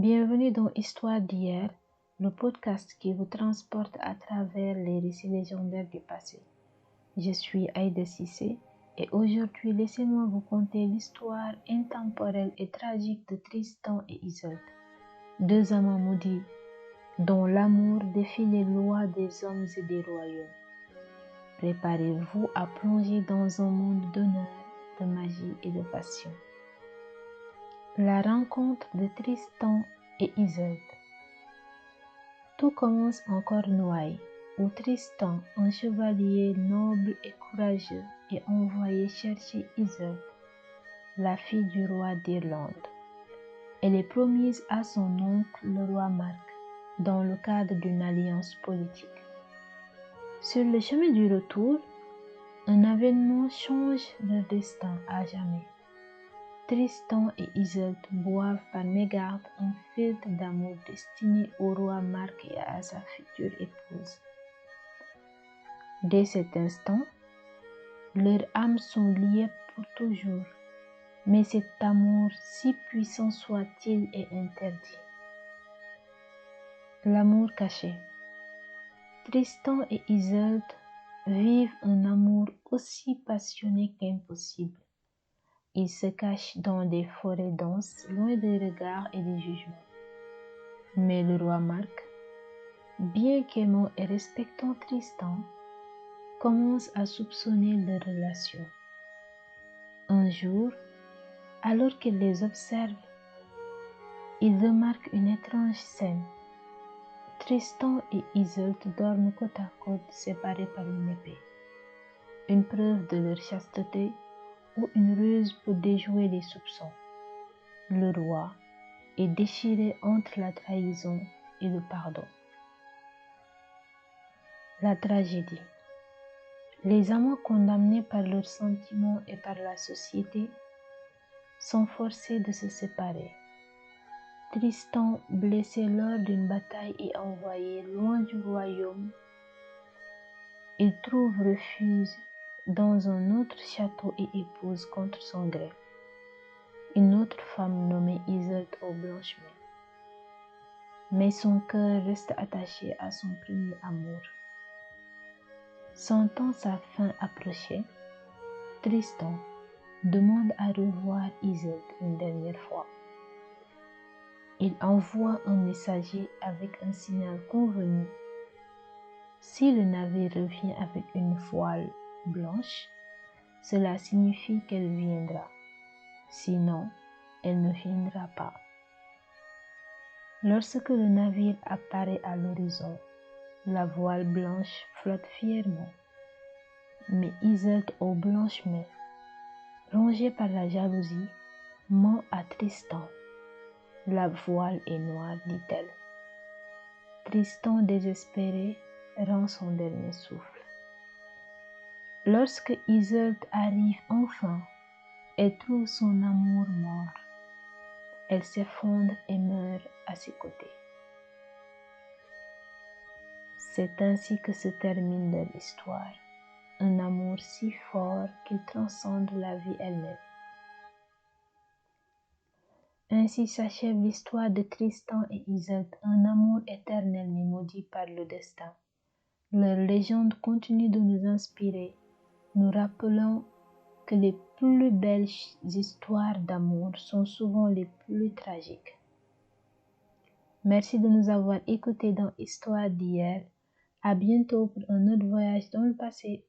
Bienvenue dans Histoire d'hier, le podcast qui vous transporte à travers les récits légendaires du passé. Je suis Aïda Cissé et aujourd'hui laissez-moi vous conter l'histoire intemporelle et tragique de Tristan et Isolde, deux amants maudits dont l'amour défie les lois des hommes et des royaumes. Préparez-vous à plonger dans un monde d'honneur, de magie et de passion. La rencontre de Tristan et Isolde. Tout commence en Cornouailles, où Tristan, un chevalier noble et courageux, est envoyé chercher Isolde, la fille du roi d'Irlande. Elle est promise à son oncle, le roi Marc, dans le cadre d'une alliance politique. Sur le chemin du retour, un événement change leur destin à jamais. Tristan et Isolde boivent par mégarde un filtre d'amour destiné au roi Marc et à sa future épouse. Dès cet instant, leurs âmes sont liées pour toujours, mais cet amour, si puissant soit-il, est interdit. L'amour caché. Tristan et Isolde vivent un amour aussi passionné qu'impossible. Ils se cachent dans des forêts denses, loin des regards et des jugements. Mais le roi Marc, bien qu'aimant et respectant Tristan, commence à soupçonner leur relation. Un jour, alors qu'il les observe, il remarque une étrange scène. Tristan et Isolde dorment côte à côte, séparés par une épée, une preuve de leur chasteté ou une ruse pour déjouer les soupçons. Le roi est déchiré entre la trahison et le pardon. La tragédie. Les amants condamnés par leurs sentiments et par la société sont forcés de se séparer. Tristan, blessé lors d'une bataille et envoyé loin du royaume, il trouve refuge dans un autre château et épouse contre son gré une autre femme nommée Isolde aux blanches mains. Mais son cœur reste attaché à son premier amour. Sentant sa fin approcher, Tristan demande à revoir Isolde une dernière fois. Il envoie un messager avec un signal convenu. Si le navire revient avec une voile blanche, cela signifie qu'elle viendra. Sinon, elle ne viendra pas. Lorsque le navire apparaît à l'horizon, la voile blanche flotte fièrement. Mais Isolde aux blanches mains, rongée par la jalousie, ment à Tristan. La voile est noire, dit-elle. Tristan, désespéré, rend son dernier souffle. Lorsque Isolde arrive enfin, elle trouve son amour mort. Elle s'effondre et meurt à ses côtés. C'est ainsi que se termine leur histoire. Un amour si fort qu'il transcende la vie elle-même. Ainsi s'achève l'histoire de Tristan et Isolde, un amour éternel mais maudit par le destin. Leur légende continue de nous inspirer, nous rappelant que les plus belles histoires d'amour sont souvent les plus tragiques. Merci de nous avoir écoutés dans Histoire d'hier. À bientôt pour un autre voyage dans le passé.